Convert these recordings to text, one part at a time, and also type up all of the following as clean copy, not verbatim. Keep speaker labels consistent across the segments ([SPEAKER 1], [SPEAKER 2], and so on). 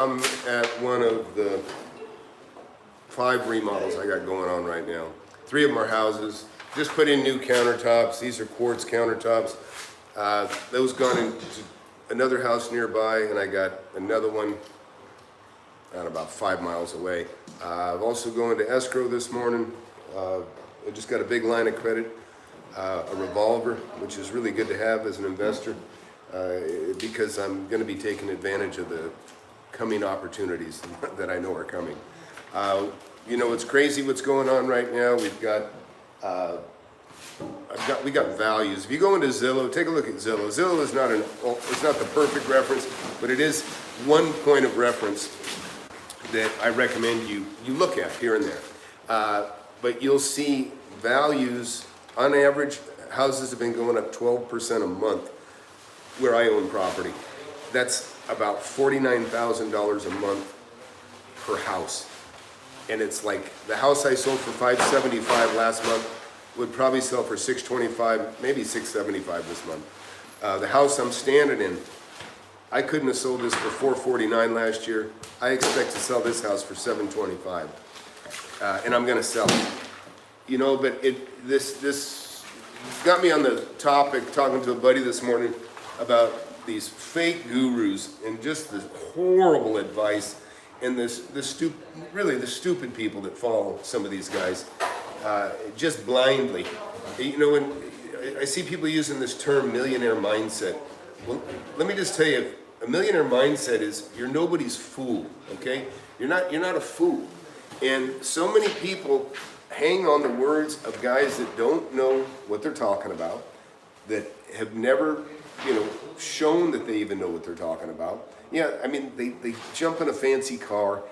[SPEAKER 1] I'm at one of the 5 remodels I got going on right now. 3 of them are houses. Just put in new countertops. These are quartz countertops. Those gone into another house nearby, and I got another one about 5 miles away. I've also going to escrow this morning. I just got a big line of credit, a revolver, which is really good to have as an investor because I'm going to be taking advantage of the coming opportunities that I know are coming. You know, it's crazy what's going on right now. We've got we got values. If you go into Zillow, take a look at Zillow. Zillow is not it's not the perfect reference, but it is one point of reference that I recommend you look at here and there. But you'll see values on average. Houses have been going up 12% a month where I own property. That's about $49,000 a month per house. And it's like the house I sold for $575 last month would probably sell for $625, maybe $675 this month. The house I'm standing in, I couldn't have sold this for $449 last year. I expect to sell this house for $725, and I'm going to sell it. You know, but this got me on the topic, talking to a buddy this morning about these fake gurus and just this horrible advice and the stupid people that follow some of these guys just blindly. You know, when I see people using this term millionaire mindset, well, let me just tell you, a millionaire mindset is you're nobody's fool, okay? You're not a fool. And so many people hang on the words of guys that don't know what they're talking about, that have never, you know, shown that they even know what they're talking about. Yeah, I mean, they jump in a fancy car,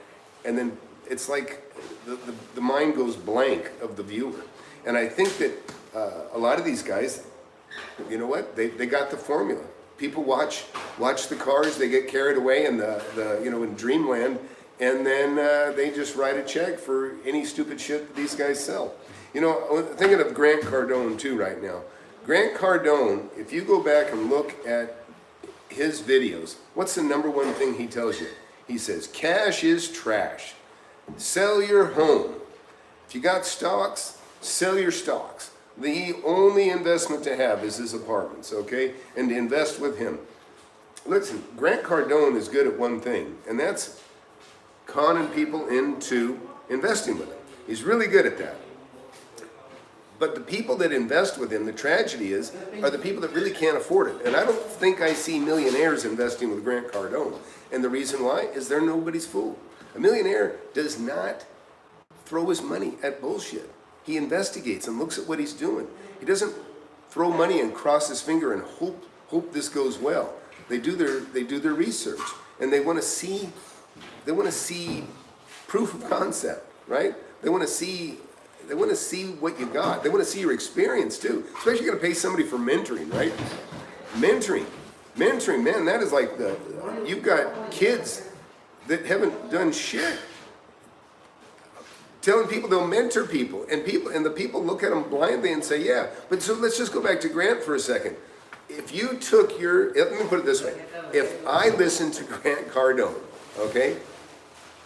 [SPEAKER 1] and then it's like the mind goes blank of the viewer. And I think that a lot of these guys, you know what, they got the formula. People watch the cars, they get carried away in the you know, in dreamland, and then they just write a check for any stupid shit that these guys sell. You know, I'm thinking of Grant Cardone too right now. Grant Cardone, if you go back and look at his videos, what's the number one thing he tells you? He says, cash is trash. Sell your home. If you got stocks, sell your stocks. The only investment to have is his apartments, okay? And to invest with him. Listen, Grant Cardone is good at one thing, and that's conning people into investing with him. He's really good at that. But the people that invest with him, the tragedy is, are the people that really can't afford it. And I don't think I see millionaires investing with Grant Cardone. And the reason why is they're nobody's fool. A millionaire does not throw his money at bullshit. He investigates and looks at what he's doing. He doesn't throw money and cross his finger and hope this goes well. They do their research, and they want to see proof of concept, right? They want to see what you got. They want to see your experience too. Especially you're going to pay somebody for mentoring, right? Mentoring, man, that is like you've got kids that haven't done shit, telling people they'll mentor people, and the people look at them blindly and say, yeah. But so let's just go back to Grant for a second. If you took let me put it this way. If I listened to Grant Cardone, okay,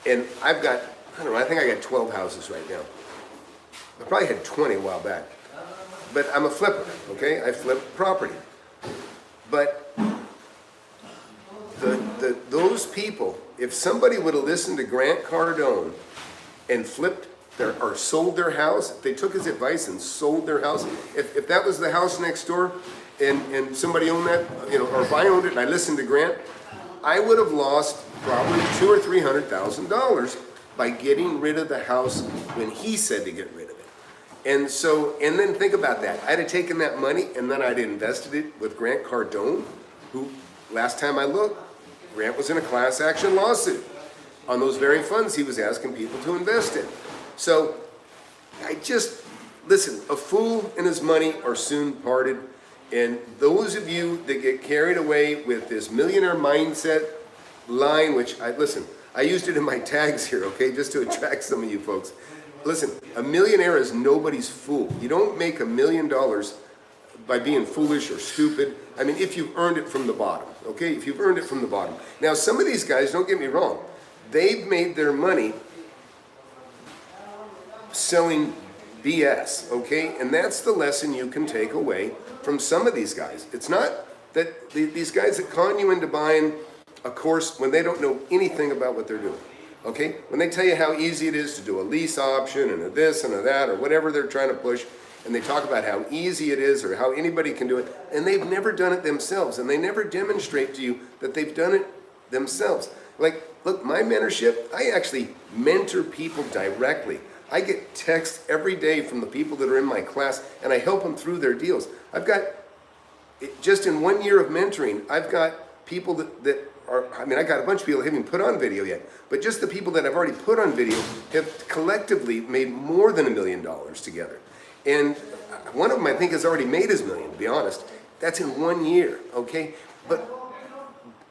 [SPEAKER 1] and I've got, I don't know, I think I got 12 houses right now. I probably had 20 a while back. But I'm a flipper, okay? I flip property. But those people, if somebody would have listened to Grant Cardone and flipped or sold their house, if they took his advice and sold their house, if that was the house next door and somebody owned that, you know, or if I owned it and I listened to Grant, I would have lost probably $200,000 or $300,000 by getting rid of the house when he said to get rid of it. And then think about that. I'd have taken that money and then I'd invested it with Grant Cardone, who, last time I looked, Grant was in a class action lawsuit on those very funds he was asking people to invest in. So listen, a fool and his money are soon parted. And those of you that get carried away with this millionaire mindset line, which I used it in my tags here, okay, just to attract some of you folks. Listen, a millionaire is nobody's fool. You don't make $1 million by being foolish or stupid. I mean, if you've earned it from the bottom, okay? If you've earned it from the bottom. Now, some of these guys, don't get me wrong, they've made their money selling BS, okay? And that's the lesson you can take away from some of these guys. It's not that these guys that con you into buying a course when they don't know anything about what they're doing, okay? When they tell you how easy it is to do a lease option and a this and a that or whatever they're trying to push, and they talk about how easy it is or how anybody can do it, and they've never done it themselves, and they never demonstrate to you that they've done it themselves. Like, look, my mentorship, I actually mentor people directly. I get texts every day from the people that are in my class, and I help them through their deals. I've got, just in 1 year of mentoring, I've got people that are, I mean, I got a bunch of people that haven't even put on video yet, but just the people that I've already put on video have collectively made more than $1 million together. And one of them I think has already made his million, to be honest. That's in 1 year, okay?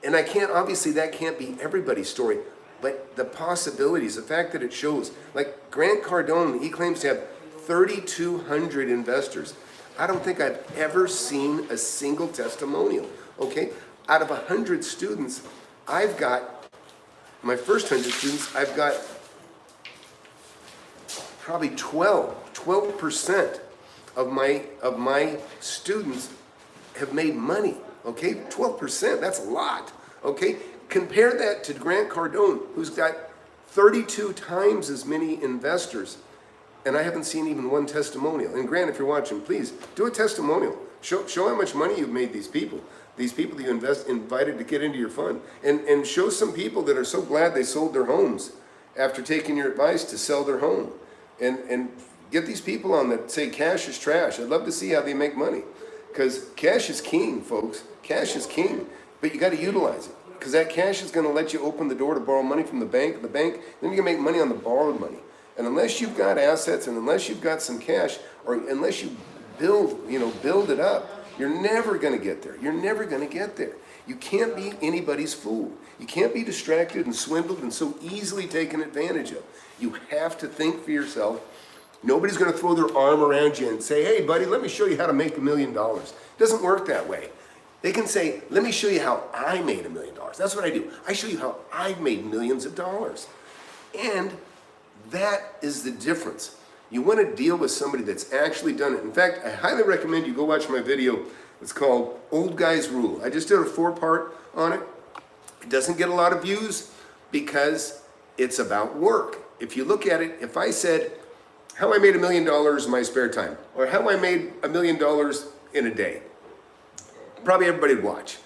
[SPEAKER 1] And I can't, obviously that can't be everybody's story, but the possibilities, the fact that it shows, like Grant Cardone, he claims to have 3,200 investors. I don't think I've ever seen a single testimonial, okay? Out of 100 students, I've got, my first 100 students, I've got probably 12% of my students have made money, okay? 12%, that's a lot, okay? Compare that to Grant Cardone, who's got 32 times as many investors, and I haven't seen even one testimonial. And Grant, if you're watching, please do a testimonial. Show how much money you've made these people that you invited to get into your fund. And show some people that are so glad they sold their homes after taking your advice to sell their home. And get these people on that say cash is trash. I'd love to see how they make money. Because cash is king, folks. Cash is king. But you got to utilize it. Because that cash is going to let you open the door to borrow money from the bank, then you can make money on the borrowed money. And unless you've got assets and unless you've got some cash, or unless you build it up, you're never going to get there. You're never going to get there. You can't be anybody's fool. You can't be distracted and swindled and so easily taken advantage of. You have to think for yourself. Nobody's going to throw their arm around you and say, hey, buddy, let me show you how to make $1 million. It doesn't work that way. They can say, let me show you how I made $1 million. That's what I do. I show you how I've made millions of dollars. And that is the difference. You want to deal with somebody that's actually done it. In fact, I highly recommend you go watch my video. It's called Old Guy's Rule. I just did a 4-part on it. It doesn't get a lot of views because it's about work. If you look at it, if I said, how I made $1 million in my spare time, or how I made $1 million in a day, probably everybody would watch,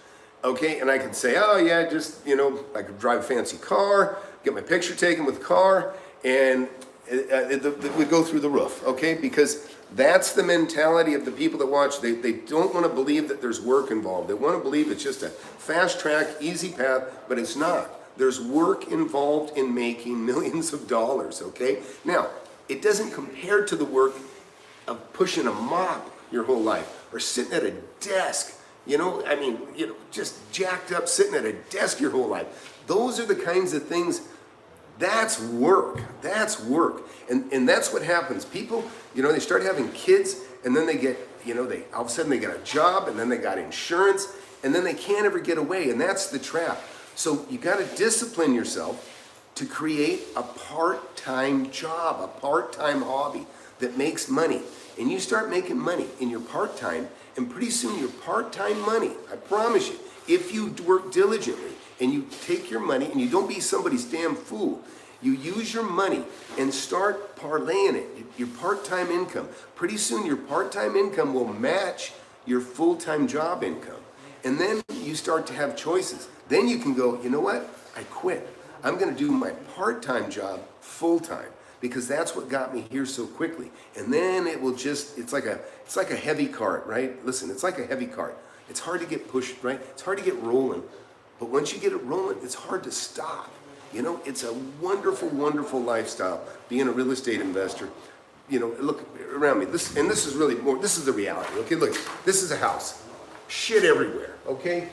[SPEAKER 1] okay? And I could say, oh yeah, just, I could drive a fancy car, get my picture taken with the car, and it would go through the roof, okay? Because that's the mentality of the people that watch. They don't want to believe that there's work involved. They want to believe it's just a fast track, easy path, but it's not. There's work involved in making millions of dollars, okay? Now, it doesn't compare to the work of pushing a mop your whole life, or sitting at a desk, just jacked up, sitting at a desk your whole life. Those are the kinds of things, that's work. That's work. And that's what happens. People, they start having kids, and then they get, all of a sudden they get a job, and then they got insurance, and then they can't ever get away, and that's the trap. So you got to discipline yourself to create a part-time job, a part-time hobby that makes money. And you start making money in your part-time, and pretty soon your part-time money, I promise you, if you work diligently and you take your money and you don't be somebody's damn fool, you use your money and start parlaying it, your part-time income. Pretty soon your part-time income will match your full-time job income. And then you start to have choices. Then you can go, you know what? I quit. I'm going to do my part-time job full-time, because that's what got me here so quickly. And then it will just, it's like a heavy cart, right? Listen, it's like a heavy cart. It's hard to get pushed, right? It's hard to get rolling. But once you get it rolling, it's hard to stop. It's a wonderful, wonderful lifestyle, being a real estate investor. Look around me. This is really more, this is the reality, okay? Look, this is a house. Shit everywhere, okay?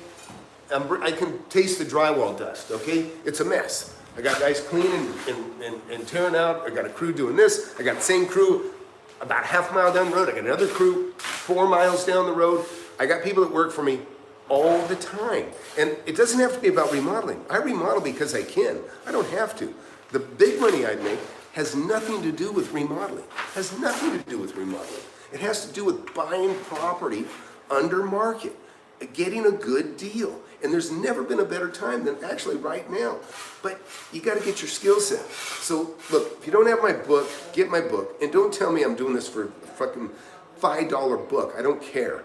[SPEAKER 1] I can taste the drywall dust, okay? It's a mess. I got guys cleaning and tearing out. I got a crew doing this. I got the same crew about half a mile down the road. I got another crew 4 miles down the road. I got people that work for me all the time. And it doesn't have to be about remodeling. I remodel because I can. I don't have to. The big money I make has nothing to do with remodeling. Has nothing to do with remodeling. It has to do with buying property under market, getting a good deal. And there's never been a better time than actually right now. But you got to get your skill set. So look, if you don't have my book, get my book. And don't tell me I'm doing this for a fucking $5 book. I don't care.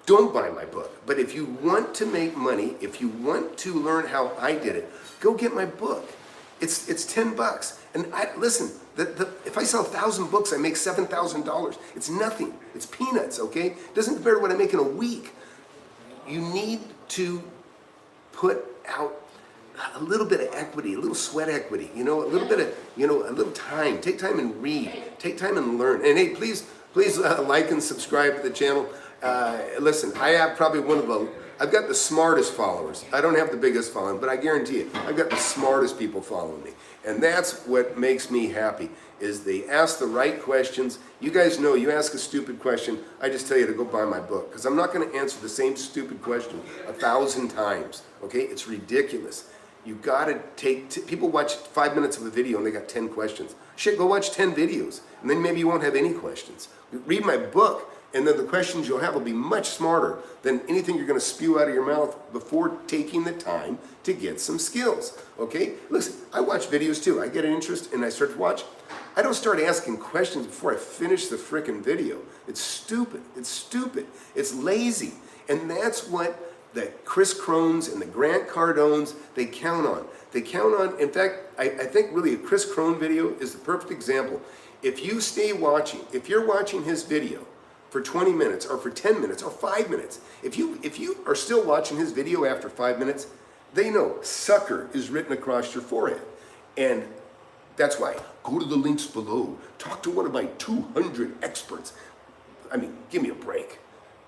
[SPEAKER 1] Don't buy my book. But if you want to make money, if you want to learn how I did it, go get my book. It's $10. And listen, if I sell 1,000 books, I make $7,000. It's nothing. It's peanuts, okay? It doesn't compare to what I make in a week. You need to put out a little bit of equity, a little sweat equity, a little bit of, a little time. Take time and read. Take time and learn. And hey, please like and subscribe to the channel. Listen, I have probably I've got the smartest followers. I don't have the biggest following, but I guarantee you, I've got the smartest people following me. And that's what makes me happy, is they ask the right questions. You guys know, you ask a stupid question, I just tell you to go buy my book, because I'm not going to answer the same stupid question 1,000 times, okay? It's ridiculous. You got to people watch 5 minutes of a video and they got 10 questions. Shit, go watch 10 videos, and then maybe you won't have any questions. Read my book, and then the questions you'll have will be much smarter than anything you're going to spew out of your mouth before taking the time to get some skills, okay? Listen, I watch videos too. I get an interest and I start to watch. I don't start asking questions before I finish the frickin' video. It's stupid. It's stupid. It's lazy. And that's what the Chris Crones and the Grant Cardones, they count on. They count on, in fact, I think really a Chris Crone video is the perfect example. If you stay watching, if you're watching his video for 20 minutes or for 10 minutes or 5 minutes, if you are still watching his video after 5 minutes, they know sucker is written across your forehead. And that's why, go to the links below. Talk to one of my 200 experts. I mean, give me a break.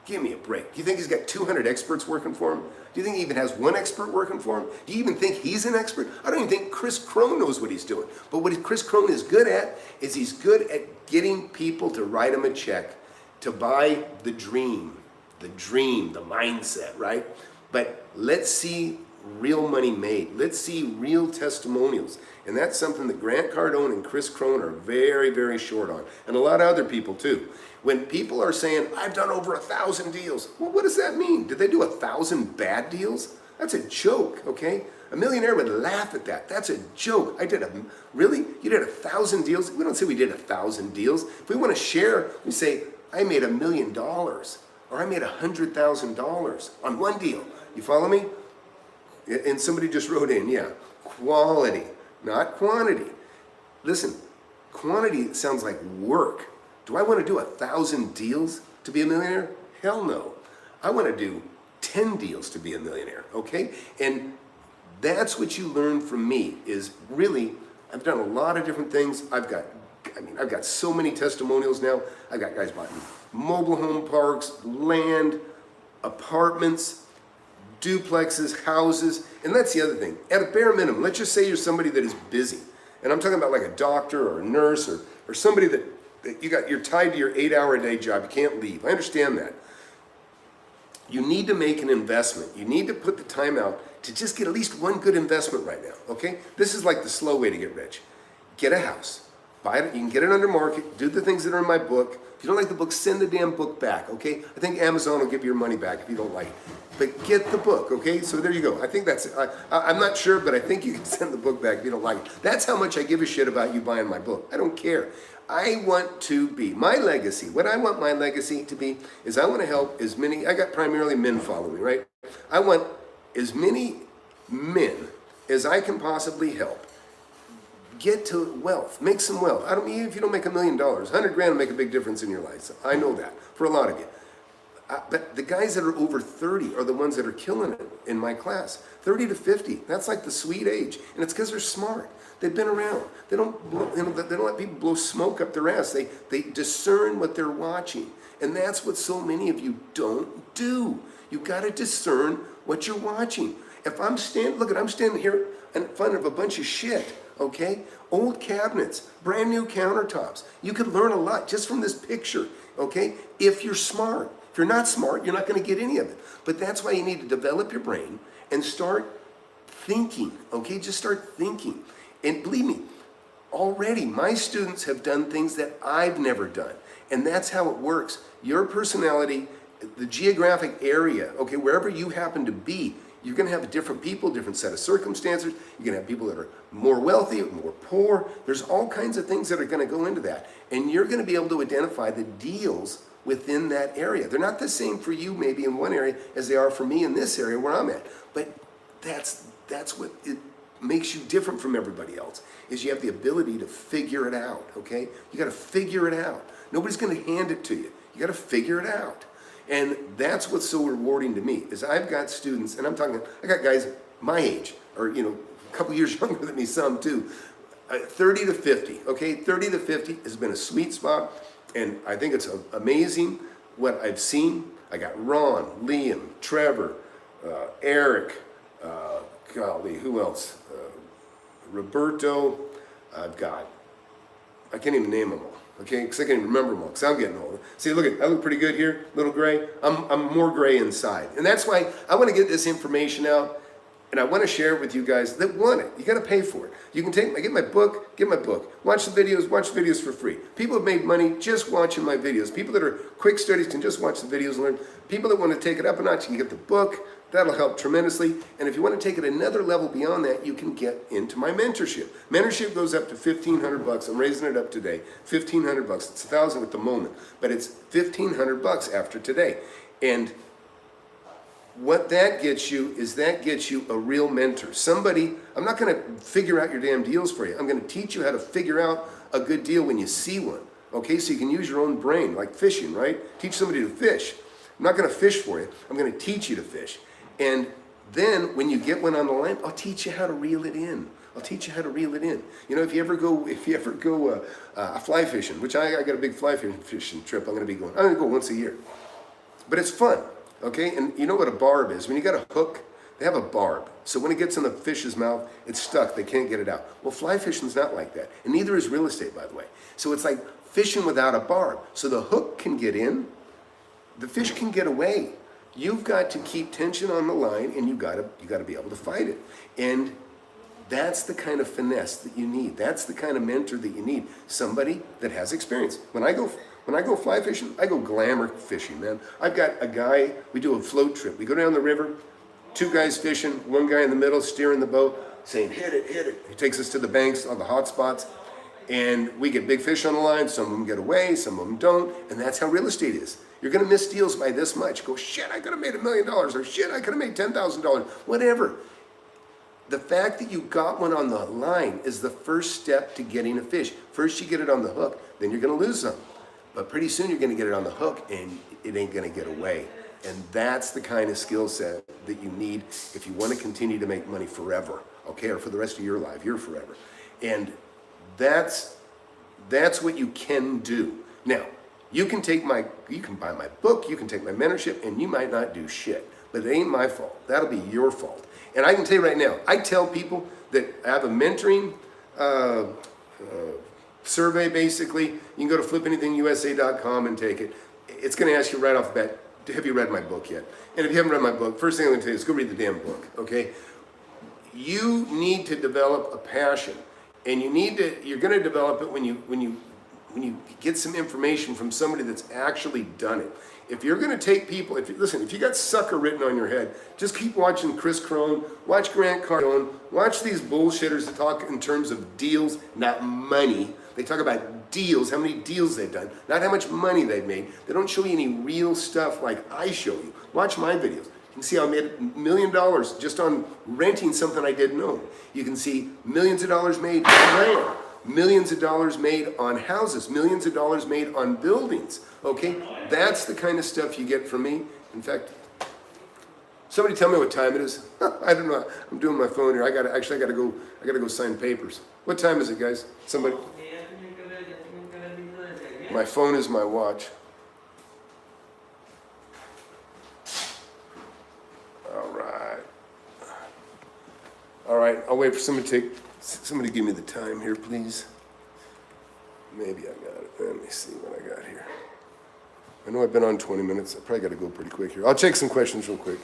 [SPEAKER 1] Give me a break. Do you think he's got 200 experts working for him? Do you think he even has one expert working for him? Do you even think he's an expert? I don't even think Chris Crone knows what he's doing. But what Chris Crone is good at is he's good at getting people to write him a check to buy the dream, the mindset, right? But let's see real money made. Let's see real testimonials. And that's something that Grant Cardone and Chris Crone are very, very short on. And a lot of other people too. When people are saying, I've done over 1,000 deals, well, what does that mean? Did they do 1,000 bad deals? That's a joke, okay? A millionaire would laugh at that. That's a joke. Really? You did 1,000 deals? We don't say we did 1,000 deals. If we want to share, we say, I made $1 million, or I made $100,000 on one deal. You follow me? And somebody just wrote in, yeah, quality, not quantity. Listen, quantity sounds like work. Do I want to do 1,000 deals to be a millionaire? Hell no. I want to do 10 deals to be a millionaire, okay? And that's what you learn from me, is really, I've done a lot of different things. I've got so many testimonials now. I've got guys buying mobile home parks, land, apartments, duplexes, houses, and that's the other thing. At a bare minimum, let's just say you're somebody that is busy. And I'm talking about like a doctor or a nurse or somebody that you're tied to your 8-hour-a-day job. You can't leave. I understand that. You need to make an investment. You need to put the time out to just get at least one good investment right now, okay? This is like the slow way to get rich. Get a house. Buy it. You can get it under market. Do the things that are in my book. If you don't like the book, send the damn book back, okay? I think Amazon will give you your money back if you don't like it. But get the book, okay? So there you go. I think that's it. I'm not sure, but I think you can send the book back if you don't like it. That's how much I give a shit about you buying my book. I don't care. I want to be, my legacy, what I want my legacy to be is I want to help as many, I got primarily men following me, right? I want as many men as I can possibly help get to wealth, make some wealth. I don't mean if you don't make $1 million, 100 grand will make a big difference in your life. So I know that for a lot of you. But the guys that are over 30 are the ones that are killing it in my class. 30 to 50, that's like the sweet age. And it's because they're smart. They've been around. They don't let people blow smoke up their ass. They discern what they're watching. And that's what so many of you don't do. You got to discern what you're watching. If I'm standing here in front of a bunch of shit, okay? Old cabinets, brand new countertops. You could learn a lot just from this picture, okay? If you're smart. If you're not smart, you're not going to get any of it. But that's why you need to develop your brain and start thinking, okay? Just start thinking. And believe me, already my students have done things that I've never done. And that's how it works. Your personality, the geographic area, okay, wherever you happen to be, you're going to have different people, different set of circumstances. You're going to have people that are more wealthy, more poor. There's all kinds of things that are going to go into that. And you're going to be able to identify the deals within that area. They're not the same for you maybe in one area as they are for me in this area where I'm at. But that's what it makes you different from everybody else, is you have the ability to figure it out, okay? You got to figure it out. Nobody's going to hand it to you. You got to figure it out. And that's what's so rewarding to me, is I've got students, and I got guys my age, or a couple years younger than me, some too, 30 to 50, okay? 30 to 50 has been a sweet spot, and I think it's amazing what I've seen. I got Ron, Liam, Trevor, Eric, golly, who else? Roberto. I can't even name them all. Okay, because I can't even remember them all, because I'm getting older. See, I look pretty good here, little gray. I'm more gray inside. And that's why I want to get this information out, and I want to share it with you guys that want it. You got to pay for it. You can get my book, watch the videos for free. People have made money just watching my videos. People that are quick studies can just watch the videos and learn. People that want to take it up a notch, you can get the book. That'll help tremendously. And if you want to take it another level beyond that, you can get into my mentorship. Mentorship goes up to $1,500. I'm raising it up today. $1,500. It's $1,000 at the moment, but it's $1,500 after today. And what that gets you is a real mentor. Somebody, I'm not going to figure out your damn deals for you. I'm going to teach you how to figure out a good deal when you see one. Okay, so you can use your own brain, like fishing, right? Teach somebody to fish. I'm not going to fish for you. I'm going to teach you to fish. And then when you get one on the line, I'll teach you how to reel it in. If you ever go fly fishing, which I got a big fly fishing trip I'm going to go once a year. But it's fun, okay? And you know what a barb is? When you got a hook, they have a barb. So when it gets in the fish's mouth, it's stuck. They can't get it out. Well, fly fishing's not like that. And neither is real estate, by the way. So it's like fishing without a barb. So the hook can get in, the fish can get away. You've got to keep tension on the line, and you got to be able to fight it. And that's the kind of finesse that you need. That's the kind of mentor that you need. Somebody that has experience. When I go fly fishing, I go glamour fishing, man. I've got a guy, we do a float trip. We go down the river, 2 guys fishing, 1 guy in the middle steering the boat, saying, hit it, hit it. He takes us to the banks on the hot spots, and we get big fish on the line. Some of them get away, some of them don't, and that's how real estate is. You're going to miss deals by this much. Go, shit, I could have made $1 million, or shit, I could have made $10,000, whatever. The fact that you got one on the line is the first step to getting a fish. First you get it on the hook, then you're going to lose some. But pretty soon you're going to get it on the hook, and it ain't going to get away. And that's the kind of skill set that you need if you want to continue to make money forever, okay, or for the rest of your life, you're forever. And that's what you can do. Now, you can buy my book, you can take my mentorship, and you might not do shit. But it ain't my fault. That'll be your fault. And I can tell you right now, I tell people that I have a mentoring survey, basically. You can go to FlipAnythingUSA.com and take it. It's going to ask you right off the bat, have you read my book yet? And if you haven't read my book, first thing I'm going to tell you is go read the damn book, okay? You need to develop a passion. And you're going to develop it when you get some information from somebody that's actually done it. If you're going to take people, if you got sucker written on your head, just keep watching Chris Crone, watch Grant Cardone, watch these bullshitters that talk in terms of deals, not money. They talk about deals, how many deals they've done, not how much money they've made. They don't show you any real stuff like I show you. Watch my videos. You can see how I made $1 million just on renting something I didn't own. You can see millions of dollars made on land. Millions of dollars made on houses, millions of dollars made on buildings, okay? That's the kind of stuff you get from me. In fact, somebody tell me what time it is. I don't know, I'm doing my phone here. I gotta go sign papers. What time is it, guys? Somebody? My phone is my watch. All right, I'll wait for somebody to give me the time here, please. Maybe I got it. Let me see what I got here. I know I've been on 20 minutes. I probably got to go pretty quick here. I'll check some questions real quick.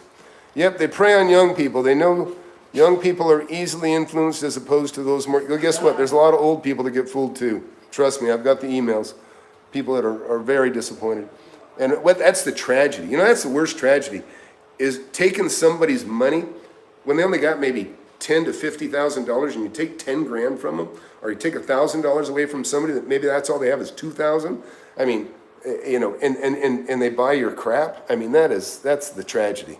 [SPEAKER 1] Yep, they prey on young people. They know young people are easily influenced as opposed to those more. Well, guess what? There's a lot of old people that get fooled too. Trust me, I've got the emails. People that are very disappointed. And that's the tragedy. You know, that's the worst tragedy, is taking somebody's money when they only got maybe $10,000 to $50,000 and you take 10 grand from them, or you take $1,000 away from somebody that maybe that's all they have is 2,000. I mean, you know, and they buy your crap. I mean, that's the tragedy.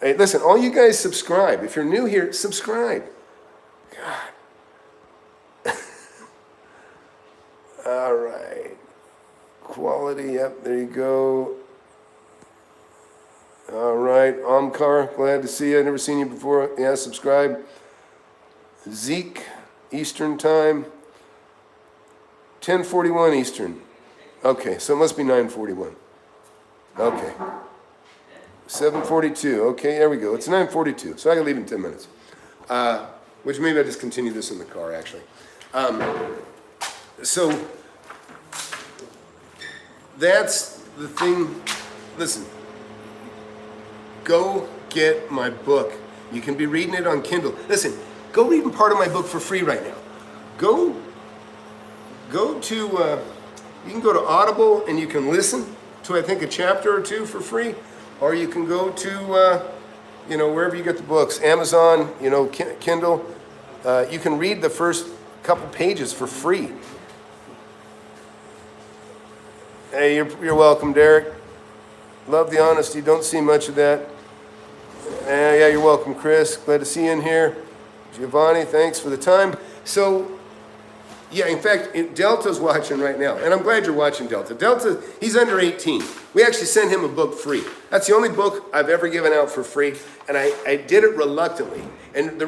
[SPEAKER 1] Hey, listen, all you guys subscribe. If you're new here, subscribe. God. All right. Quality, yep, there you go. All right, Omkar, glad to see you. I've never seen you before. Yeah, subscribe. Zeke, Eastern time. 10:41 Eastern. Okay, so it must be 9:41. Okay. 7:42. Okay, there we go. It's 9:42, so I can leave in 10 minutes. Which maybe I just continue this in the car, actually. So that's the thing. Listen, go get my book. You can be reading it on Kindle. Listen, go read part of my book for free right now. Go to, you can go to Audible and you can listen to, I think, a chapter or two for free. Or you can go to, you know, wherever you get the books, Amazon, you know, Kindle. You can read the first couple pages for free. Hey, you're welcome, Derek. Love the honesty. Don't see much of that. Yeah, you're welcome, Chris. Glad to see you in here. Giovanni, thanks for the time. So, yeah, in fact, Delta's watching right now, and I'm glad you're watching Delta. Delta, he's under 18. We actually sent him a book free. That's the only book I've ever given out for free, and I did it reluctantly. And the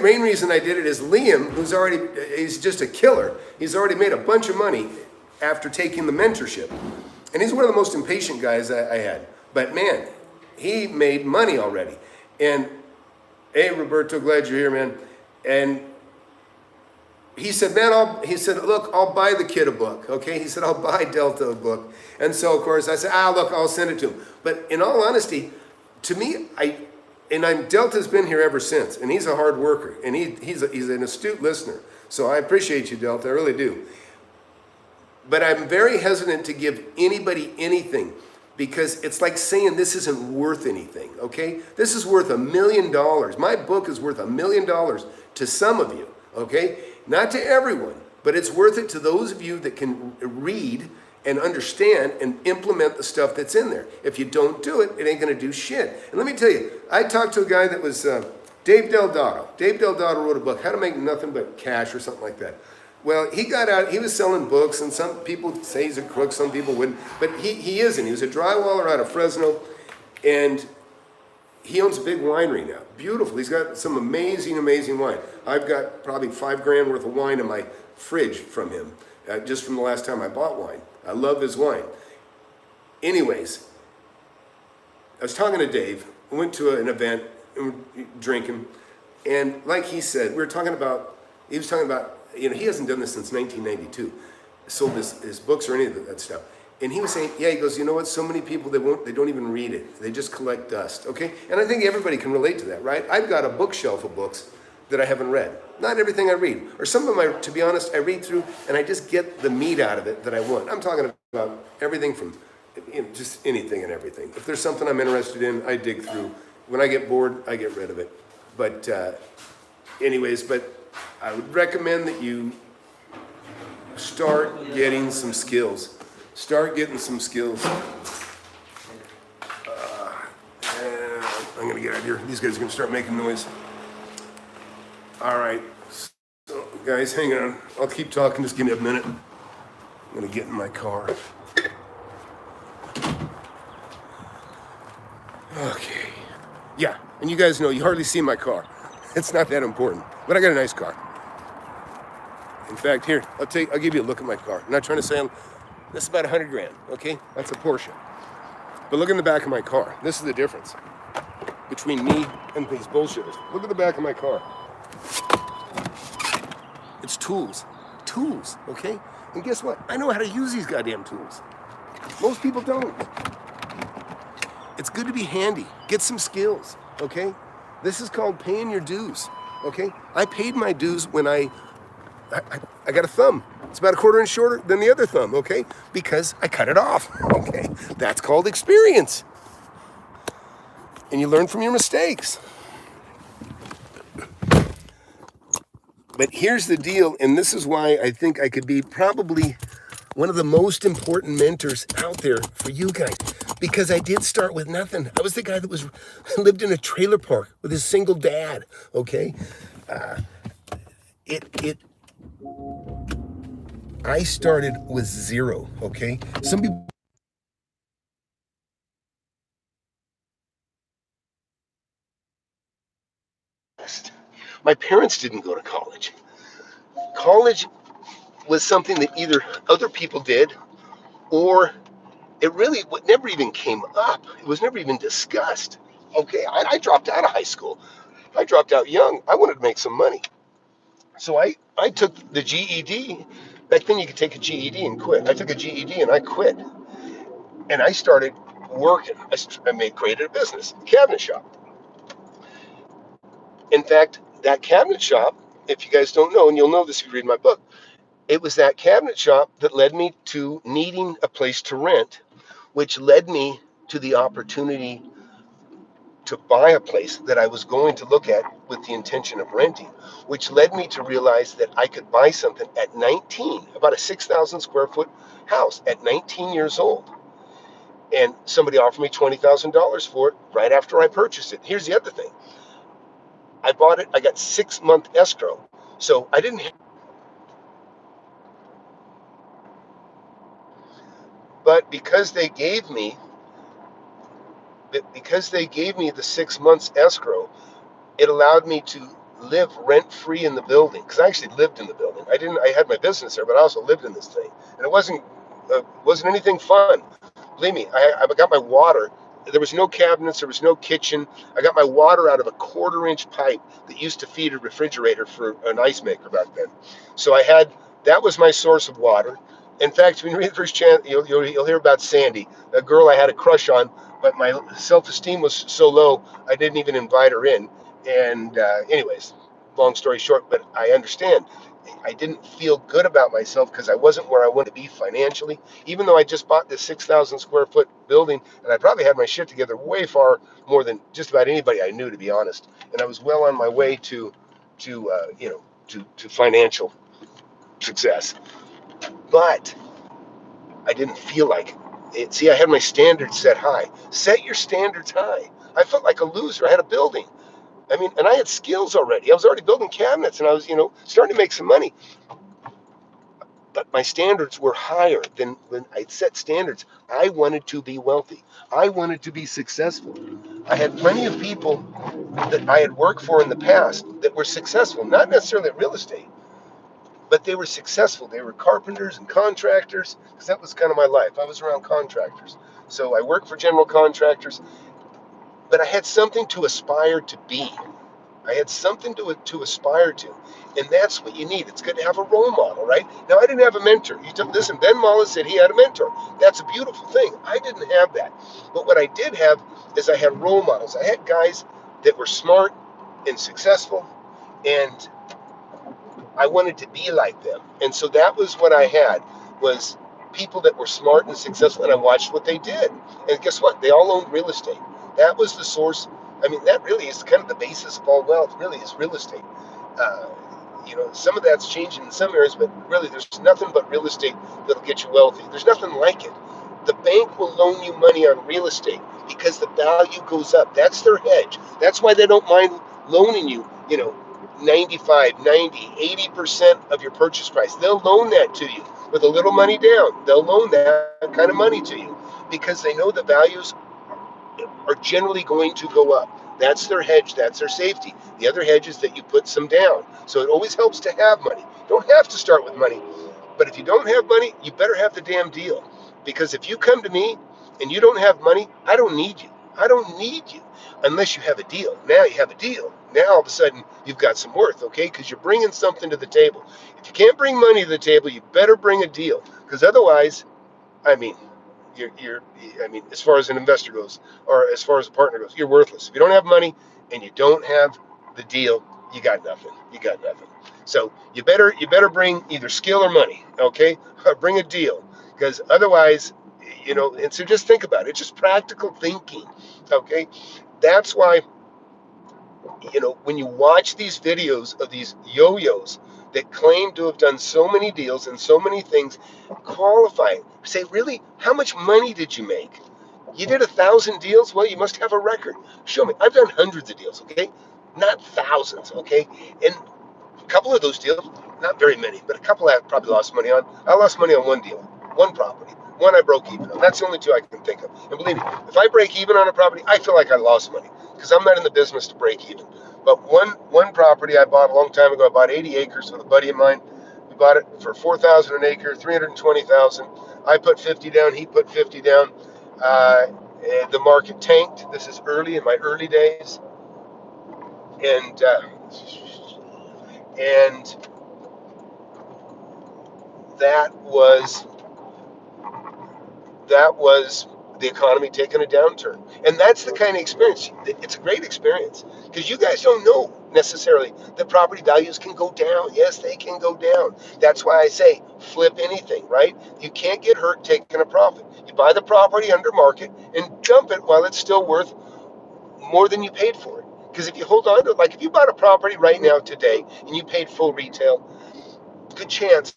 [SPEAKER 1] main reason I did it is Liam, he's just a killer. He's already made a bunch of money after taking the mentorship. And he's one of the most impatient guys I had. But man, he made money already. And hey, Roberto, glad you're here, man. And he said, man, look, I'll buy the kid a book, okay? He said, I'll buy Delta a book. And so, of course, I said, look, I'll send it to him. But in all honesty, to me, Delta's been here ever since, and he's a hard worker, and he's an astute listener. So I appreciate you, Delta, I really do. But I'm very hesitant to give anybody anything, because it's like saying this isn't worth anything, okay? This is worth $1 million. My book is worth $1 million to some of you, okay? Not to everyone, but it's worth it to those of you that can read and understand and implement the stuff that's in there. If you don't do it, it ain't gonna do shit. And let me tell you, I talked to a guy that was Dave Delgado. Dave Delgado wrote a book, How to Make Nothing But Cash or something like that. Well, he got out, he was selling books, and some people say he's a crook, some people wouldn't, but he isn't. He was a drywaller out of Fresno, and he owns a big winery now. Beautiful. He's got some amazing, amazing wine. I've got probably $5,000 worth of wine in my fridge from him, just from the last time I bought wine. I love his wine. Anyways, I was talking to Dave. We went to an event, and we're drinking, and like he said, he was talking about, you know, he hasn't done this since 1992, sold his books or any of that stuff. And he was saying, yeah, he goes, you know what, so many people, they don't even read it. They just collect dust, okay? And I think everybody can relate to that, right? I've got a bookshelf of books that I haven't read. Not everything I read. Or some of them, to be honest, I read through and I just get the meat out of it that I want. I'm talking about everything from, you know, just anything and everything. If there's something I'm interested in, I dig through. When I get bored, I get rid of it. But anyways, but I would recommend that you start getting some skills. Start getting some skills. I'm gonna get out of here. These guys are gonna start making noise. All right, so guys, hang on. I'll keep talking, just give me a minute. I'm gonna get in my car. Okay, yeah, and you guys know you hardly see my car. It's not that important, but I got a nice car. In fact, here, I'll give you a look at my car. I'm not trying to say this is about $100,000, okay? That's a Porsche. But look in the back of my car. This is the difference between me and these bullshitters. Look at the back of my car. It's tools, okay? And guess what? I know how to use these goddamn tools. Most people don't. It's good to be handy. Get some skills, okay? This is called paying your dues, okay? I paid my dues when I got a thumb. It's about a quarter inch shorter than the other thumb, okay? Because I cut it off, okay? That's called experience. And you learn from your mistakes. But here's the deal, and this is why I think I could be probably one of the most important mentors out there for you guys, because I did start with nothing. I was the guy that lived in a trailer park with his single dad, okay? I started with zero, okay? Some people... My parents didn't go to college. College was something that either other people did or it really never even came up. It was never even discussed. Okay, I dropped out of high school. I dropped out young. I wanted to make some money. So I took the GED. Back then you could take a GED and quit. I took a GED and I quit. And I started working. I created a business, cabinet shop. In fact, that cabinet shop, if you guys don't know, and you'll know this if you read my book, it was that cabinet shop that led me to needing a place to rent, which led me to the opportunity to buy a place that I was going to look at with the intention of renting, which led me to realize that I could buy something at 19, about a 6,000 square foot house at 19 years old. And somebody offered me $20,000 for it right after I purchased it. Here's the other thing. I bought it, I got 6-month escrow. So I didn't, but because they gave me the 6 months escrow, it allowed me to live rent free in the building, because I actually lived in the building. I had my business there, but I also lived in this thing, and it wasn't anything fun. Believe me, I got my water. There was no cabinets, there was no kitchen. I got my water out of a 1/4-inch pipe that used to feed a refrigerator for an ice maker back then. So that was my source of water. In fact, when you read the first chapter, you'll hear about Sandy, a girl I had a crush on, but my self-esteem was so low, I didn't even invite her in. And anyways, long story short, but I understand. I didn't feel good about myself because I wasn't where I wanted to be financially, even though I just bought this 6,000 square foot building, and I probably had my shit together way far more than just about anybody I knew, to be honest. And I was well on my way to financial success, but I didn't feel like it. See, I had my standards set high. Set your standards high. I felt like a loser. I had a building. I mean, and I had skills already. I was already building cabinets, and I was, starting to make some money. But my standards were higher than when I'd set standards. I wanted to be wealthy. I wanted to be successful. I had plenty of people that I had worked for in the past that were successful, not necessarily at real estate, but they were successful. They were carpenters and contractors, because that was kind of my life. I was around contractors. So I worked for general contractors, but I had something to aspire to be. I had something to aspire to, and that's what you need. It's good to have a role model, right? Now, I didn't have a mentor. Listen, Ben Mallah said he had a mentor. That's a beautiful thing. I didn't have that. But what I did have is I had role models. I had guys that were smart and successful, and I wanted to be like them. And so that was what I had, was people that were smart and successful, and I watched what they did. And guess what? They all owned real estate. That was the source. I mean, that really is kind of the basis of all wealth, really, is real estate. Some of that's changing in some areas, but really there's nothing but real estate that'll get you wealthy. There's nothing like it. The bank will loan you money on real estate because the value goes up. That's their hedge. That's why they don't mind loaning you, 95, 90, 80% of your purchase price. They'll loan that to you with a little money down. They'll loan that kind of money to you because they know the values are generally going to go up. That's their hedge. That's their safety. The other hedge is that you put some down. So it always helps to have money. You don't have to start with money. But if you don't have money, you better have the damn deal. Because if you come to me and you don't have money, I don't need you. I don't need you unless you have a deal. Now you have a deal. Now all of a sudden you've got some worth, okay? Because you're bringing something to the table. If you can't bring money to the table, you better bring a deal. Because otherwise, I mean, as far as an investor goes, or as far as a partner goes, you're worthless. If you don't have money and you don't have the deal, you got nothing. You got nothing. So you better bring either skill or money, okay? Bring a deal, because otherwise, And so just think about it. It's just practical thinking, okay? That's why when you watch these videos of these yo-yos that claim to have done so many deals and so many things, qualify. Say, really, how much money did you make? You did 1,000 deals? Well, you must have a record. Show me. I've done hundreds of deals, okay? Not thousands, okay? And a couple of those deals, not very many, but a couple I probably lost money on. I lost money on one deal, one property. One I broke even on. That's the only two I can think of. And believe me, if I break even on a property, I feel like I lost money because I'm not in the business to break even. But one property I bought a long time ago, I bought 80 acres with a buddy of mine. We bought it for $4,000 an acre, $320,000. I put 50 down. He put 50 down. And the market tanked. This is early in my early days, and and that was the economy taking a downturn. And that's the kind of experience. It's a great experience because you guys don't know necessarily that property values can go down. Yes, they can go down. That's why I say flip anything, right? You can't get hurt taking a profit. You buy the property under market and dump it while it's still worth more than you paid for it. Because if you hold on to it, like if you bought a property right now today and you paid full retail, good chance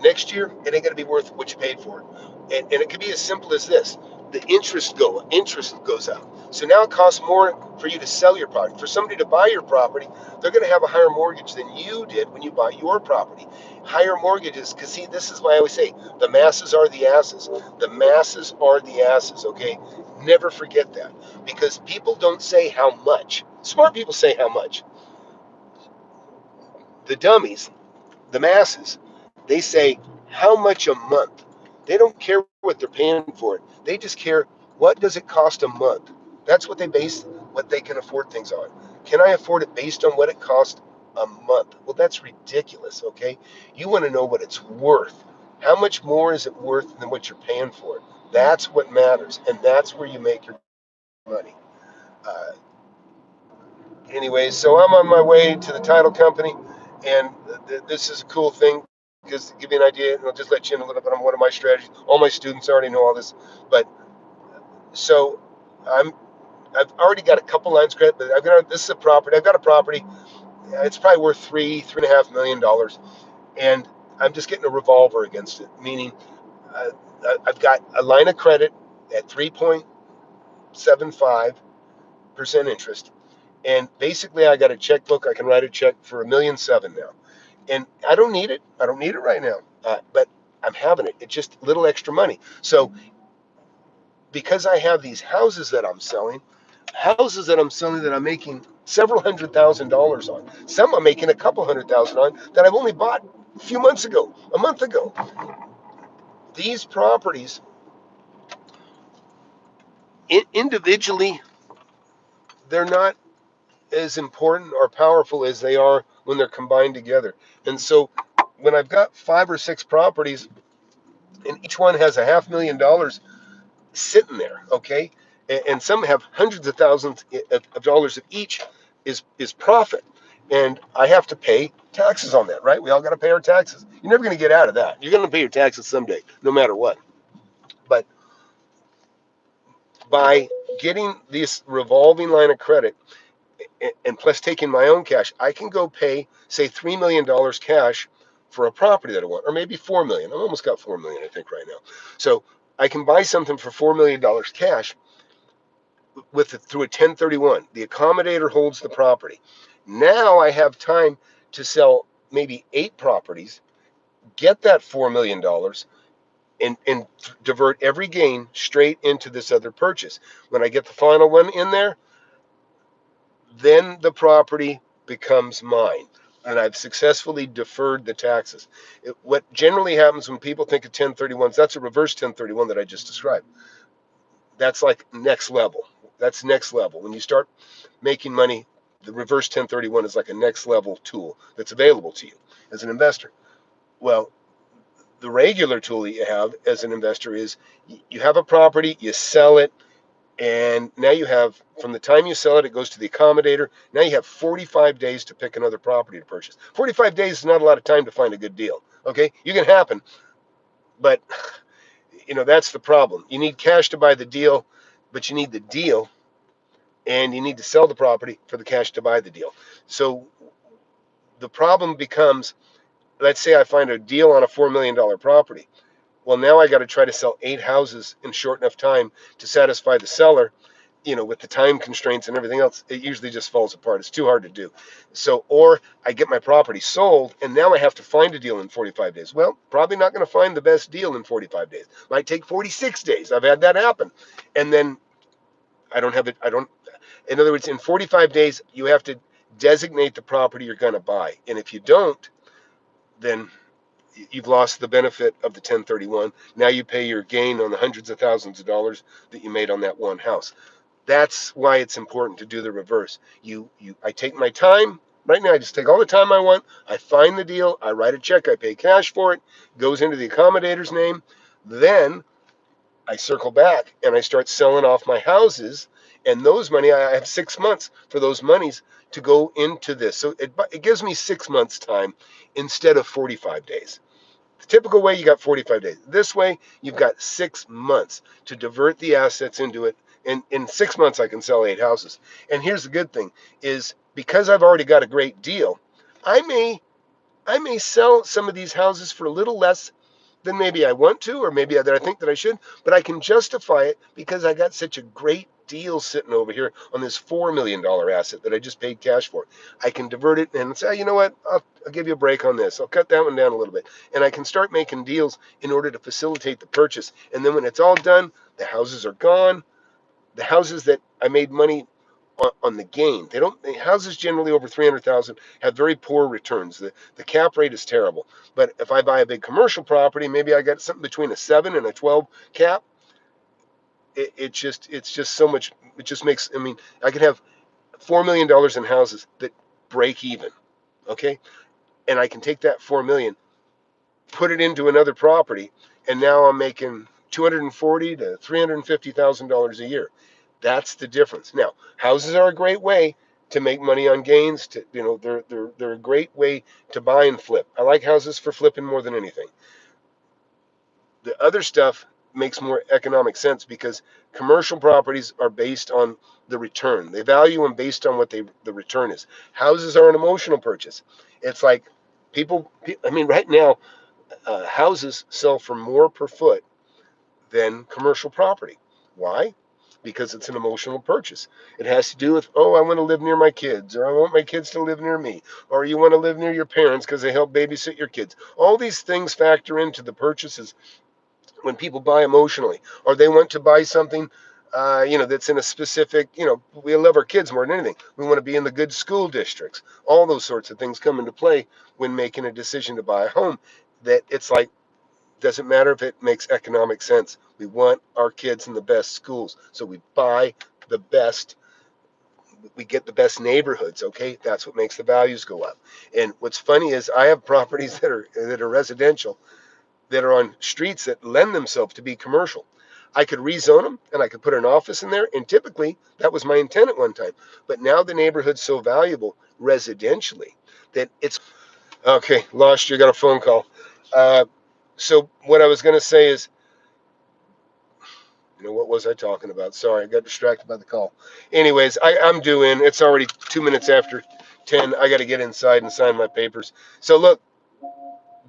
[SPEAKER 1] next year it ain't going to be worth what you paid for it. And it could be as simple as this: the interest goes up. So now it costs more for you to sell your property. For somebody to buy your property, they're going to have a higher mortgage than you did when you bought your property. Higher mortgages, because see, this is why I always say the masses are the asses. The masses are the asses. Okay, never forget that, because people don't say how much. Smart people say how much. The dummies, the masses, they say how much a month. They don't care what they're paying for it. They just care, what does it cost a month. That's what they base what they can afford things on. Can I afford it based on what it costs a month? Well, that's ridiculous, okay? You want to know what it's worth. How much more is it worth than what you're paying for it? That's what matters, and that's where you make your money. Uh, Anyways, so I'm on my way to the title company, and this is a cool thing because to give you an idea, and I'll just let you in a little bit on one of my strategies. All my students already know all this, but so I'm I've already got a couple lines of credit, but this is a property. I've got a property. It's probably worth $3.5 million, and I'm just getting a revolver against it, meaning uh, I've got a line of credit at 3.75% interest. And basically, I got a checkbook. I can write a check for $1.7 million now, and I don't need it. I don't need it right now, but I'm having it. It's just a little extra money. So because I have these houses that I'm selling that I'm making several $100,000 on. Some I'm making a couple $100,000 on that I've only bought a few months ago, a month ago. These properties individually, they're not as important or powerful as they are when they're combined together. And so when I've got 5 or 6 properties and each one has $500,000 sitting there, okay, and some have hundreds of thousands of dollars of each is profit, and I have to pay taxes on that, right? We all got to pay our taxes. You're never going to get out of that. You're going to pay your taxes someday, no matter what. But by getting this revolving line of credit and plus taking my own cash, I can go pay, say, $3 million cash for a property that I want, or maybe 4 million. I've almost got 4 million, I think, right now. So I can buy something for $4 million cash through a 1031. The accommodator holds the property. Now I have time to sell maybe 8 properties, get that $4 million, and divert every gain straight into this other purchase. When I get the final one in there, then the property becomes mine, and I've successfully deferred the taxes. What generally happens when people think of 1031s, that's a reverse 1031 that I just described. That's like next level. That's next level. When you start making money, the reverse 1031 is like a next level tool that's available to you as an investor. Well, the regular tool that you have as an investor is you have a property, you sell it, and now you have, from the time you sell it, it goes to the accommodator. Now you have 45 days to pick another property to purchase. 45 days is not a lot of time to find a good deal. Okay, you can happen, but that's the problem. You need cash to buy the deal, but you need the deal, and you need to sell the property for the cash to buy the deal. So the problem becomes, let's say I find a deal on a $4 million property. Well, now I got to try to sell 8 houses in short enough time to satisfy the seller. With the time constraints and everything else, it usually just falls apart. It's too hard to do. So, or I get my property sold, and now I have to find a deal in 45 days. Well, probably not going to find the best deal in 45 days. Might take 46 days. I've had that happen. And then I don't have it. In other words, in 45 days, you have to designate the property you're going to buy. And if you don't, then you've lost the benefit of the 1031. Now you pay your gain on the hundreds of thousands of dollars that you made on that one house. That's why it's important to do the reverse. I take my time. Right now, I just take all the time I want. I find the deal. I write a check. I pay cash for it. Goes into the accommodator's name. Then I circle back and I start selling off my houses. And those money, I have 6 months for those monies to go into this. So it gives me 6 months time instead of 45 days. The typical way, you got 45 days. This way, you've got 6 months to divert the assets into it. And in 6 months, I can sell 8 houses. And here's the good thing is, because I've already got a great deal, I may sell some of these houses for a little less than maybe I want to, or maybe that I think that I should, but I can justify it because I got such a great deal sitting over here on this $4 million asset that I just paid cash for. I can divert it and say, you know what, I'll give you a break on this. I'll cut that one down a little bit. And I can start making deals in order to facilitate the purchase. And then when it's all done, the houses are gone. The houses that I made money on the gain, the houses generally over 300,000 have very poor returns. The cap rate is terrible. But if I buy a big commercial property, maybe I got something between a 7 and a 12 cap. It's just so much. It just makes. I mean, I could have $4 million in houses that break even. Okay, and I can take that 4 million, put it into another property, and now I'm making $240,000 to $350,000 a year. That's the difference. Now, houses are a great way to make money on gains. They're a great way to buy and flip. I like houses for flipping more than anything. The other stuff makes more economic sense because commercial properties are based on the return. They value them based on what the return is. Houses are an emotional purchase. It's like right now, houses sell for more per foot than commercial property. Why? Because it's an emotional purchase. It has to do with, I want to live near my kids, or I want my kids to live near me, or you want to live near your parents because they help babysit your kids. All these things factor into the purchases when people buy emotionally, or they want to buy something, that's in a specific, we love our kids more than anything. We want to be in the good school districts. All those sorts of things come into play when making a decision to buy a home. That it's like, doesn't matter if it makes economic sense. We want our kids in the best schools, so we buy the best. We get the best neighborhoods. Okay, that's what makes the values go up. And what's funny is I have properties that are residential, that are on streets that lend themselves to be commercial. I could rezone them and I could put an office in there, and typically that was my intent at one time. But now the neighborhood's so valuable residentially that it's okay. Lost you. Got a phone call. So what I was going to say is, what was I talking about? Sorry, I got distracted by the call. Anyways, I'm due in. It's already 2 minutes after 10. I got to get inside and sign my papers. So look,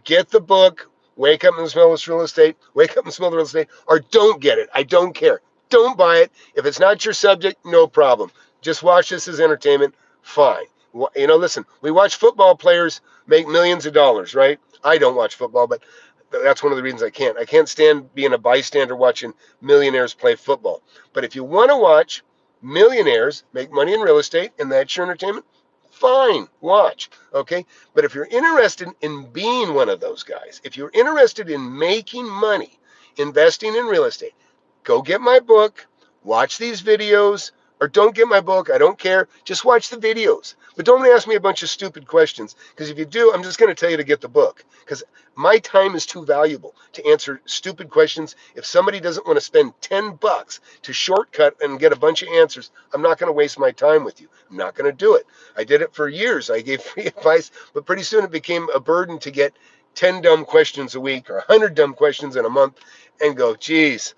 [SPEAKER 1] get the book, Wake Up and Smell This Real Estate, Wake Up and Smell the Real Estate, or don't get it. I don't care. Don't buy it. If it's not your subject, no problem. Just watch this as entertainment. Fine. Listen, we watch football players make millions of dollars, right? I don't watch football, but that's one of the reasons I can't. I can't stand being a bystander watching millionaires play football. But if you want to watch millionaires make money in real estate and that's your entertainment, fine, watch, okay? But if you're interested in being one of those guys, if you're interested in making money investing in real estate, go get my book, watch these videos, or don't get my book. I don't care. Just watch the videos. But don't ask me a bunch of stupid questions, because if you do, I'm just going to tell you to get the book, because my time is too valuable to answer stupid questions. If somebody doesn't want to spend $10 to shortcut and get a bunch of answers, I'm not going to waste my time with you. I'm not going to do it. I did it for years. I gave free advice, but pretty soon it became a burden to get 10 dumb questions a week or 100 dumb questions in a month and go, geez,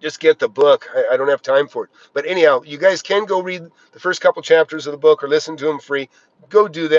[SPEAKER 1] just get the book. I don't have time for it. But anyhow, you guys can go read the first couple chapters of the book or listen to them free. Go do that.